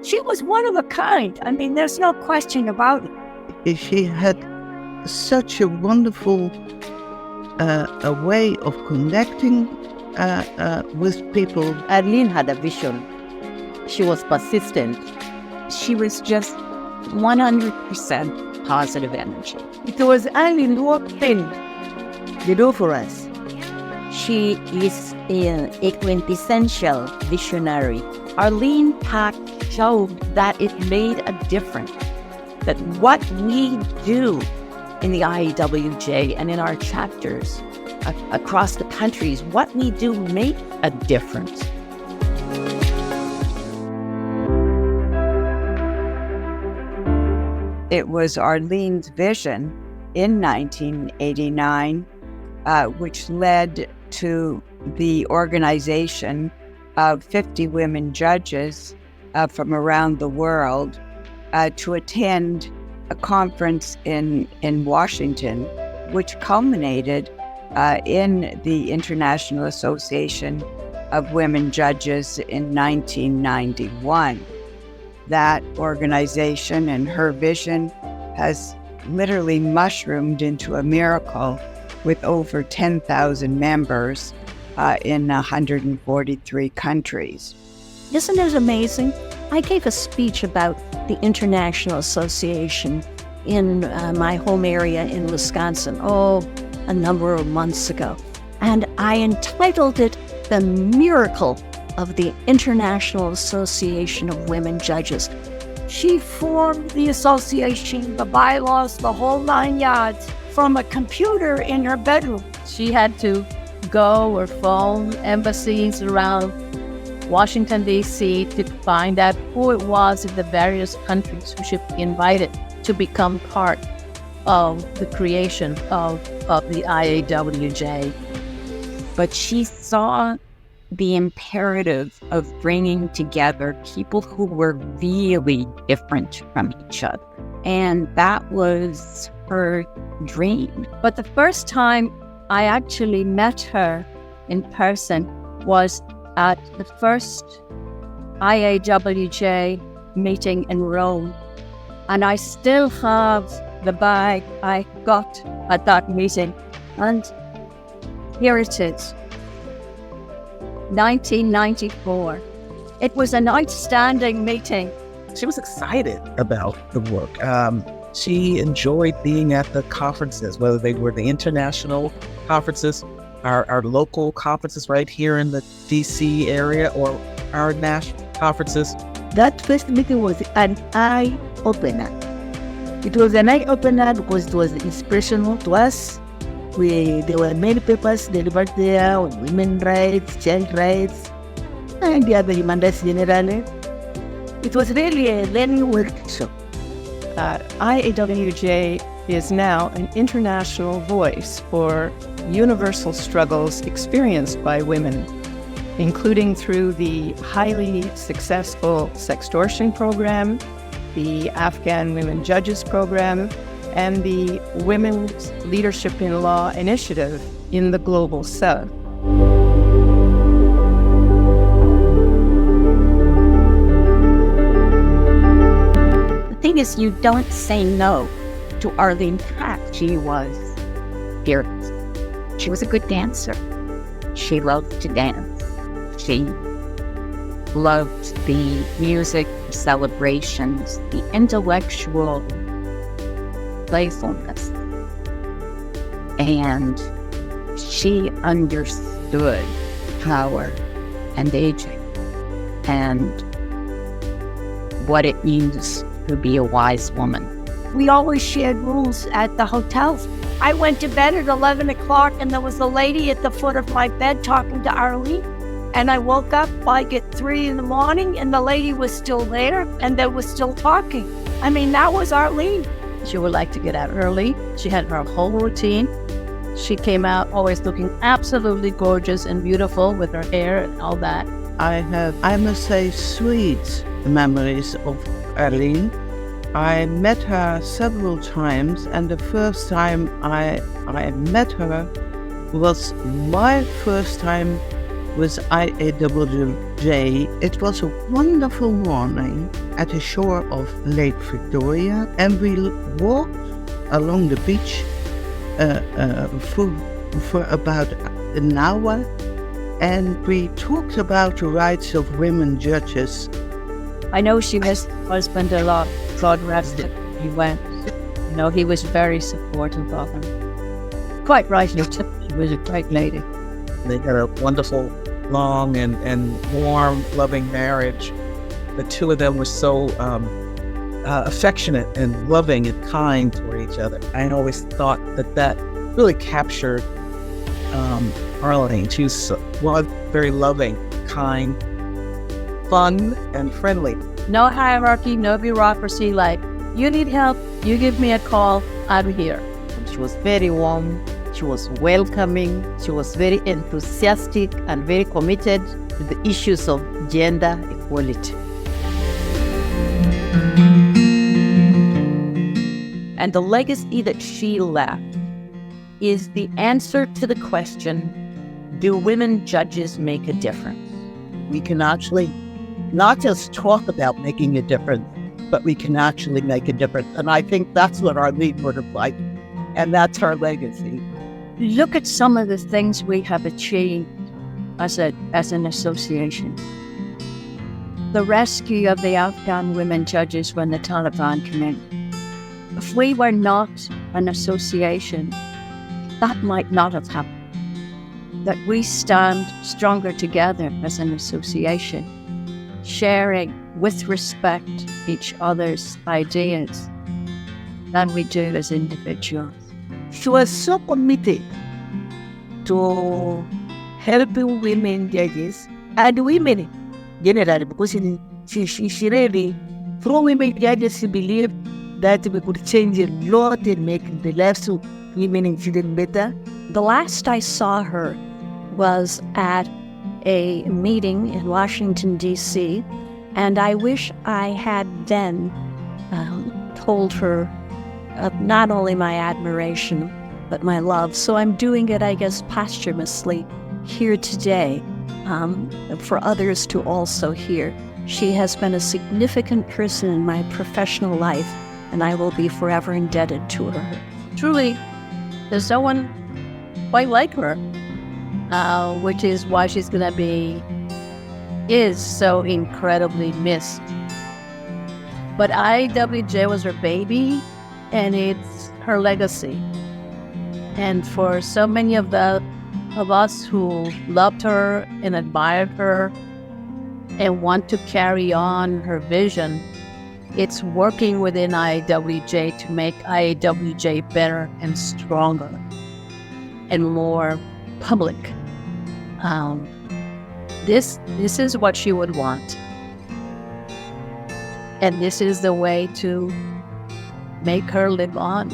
she was one of a kind. I mean, there's no question about it. She had such a wonderful a way of connecting with people. Arline had a vision. She was persistent. She was just 100% positive energy. It was Arline who opened the door for us. She is a quintessential visionary. Arline Pacht showed that it made a difference, that what we do in the IAWJ and in our chapters across the countries, what we do make a difference. It was Arline's vision in 1989, which led to the organization of 50 women judges from around the world to attend a conference in Washington, which culminated in the International Association of Women Judges in 1991. That organization and her vision has literally mushroomed into a miracle with over 10,000 members in 143 countries. Isn't it amazing? I gave a speech about the International Association in my home area in Wisconsin, a number of months ago. And I entitled it The Miracle of the International Association of Women Judges. She formed the association, the bylaws, the whole 9 yards from a computer in her bedroom. She had to go or phone embassies around Washington, D.C. to find out who it was in the various countries who should be invited to become part of the creation of the IAWJ. But she saw the imperative of bringing together people who were really different from each other. And that was her dream. But the first time I actually met her in person was at the first IAWJ meeting in Rome. And I still have the bag I got at that meeting. And here it is. 1994. It was an outstanding meeting. She was excited about the work. She enjoyed being at the conferences, whether they were the international conferences, our local conferences right here in the DC area, or our national conferences. That first meeting was an eye-opener. It was an eye-opener because it was inspirational to us. There were many papers delivered there on women's rights, child rights, and the other human rights generally. It was really a learning workshop. IAWJ is now an international voice for universal struggles experienced by women, including through the highly successful sextortion program, the Afghan Women Judges program, and the Women's Leadership in Law initiative in the Global South. The thing is, you don't say no to Arline Pacht. She was fearless. She was a good dancer. She loved to dance. She loved the music, the celebrations, the intellectual playfulness. And she understood power and aging and what it means to be a wise woman. We always shared rooms at the hotels. I went to bed at 11 o'clock and there was a lady at the foot of my bed talking to Arline. And I woke up like at 3 in the morning and the lady was still there and they were still talking. I mean, that was Arline. She would like to get out early. She had her whole routine. She came out always looking absolutely gorgeous and beautiful with her hair and all that. I have, I must say, sweet memories of Arline. I met her several times, and the first time I met her was my first time with IAWJ. It was a wonderful morning at the shore of Lake Victoria, and we walked along the beach for about an hour, and we talked about the rights of women judges. I know she missed her husband a lot. God rest him. He went. You know, he was very supportive of her. Quite rightly too. She was a great lady. They had a wonderful, long and warm, loving marriage. The two of them were so affectionate and loving and kind toward each other. I always thought that really captured Arline. She was very loving, kind, fun, and friendly. No hierarchy, no bureaucracy. Like, you need help, you give me a call, I'm here. She was very warm, she was welcoming, she was very enthusiastic and very committed to the issues of gender equality. And the legacy that she left is the answer to the question, do women judges make a difference? We can actually not just talk about making a difference, but we can actually make a difference. And I think that's what Arline would have liked. And that's her legacy. Look at some of the things we have achieved as an association. The rescue of the Afghan women judges when the Taliban came in. If we were not an association, that might not have happened. That we stand stronger together as an association, sharing with respect each other's ideas than we do as individuals. She was so committed to helping women judges and women generally, because she really, through women judges, she believed that we could change a lot and make the lives of women in Sweden better. The last I saw her was at a meeting in Washington, D.C., and I wish I had then told her not only my admiration, but my love. So I'm doing it, I guess, posthumously here today for others to also hear. She has been a significant person in my professional life, and I will be forever indebted to her. Truly, there's no one quite like her, which is why she's going to is so incredibly missed. But IAWJ was her baby, and it's her legacy. And for so many of us who loved her and admired her and want to carry on her vision, it's working within IAWJ to make IAWJ better and stronger and more public. This is what she would want. And this is the way to make her live on.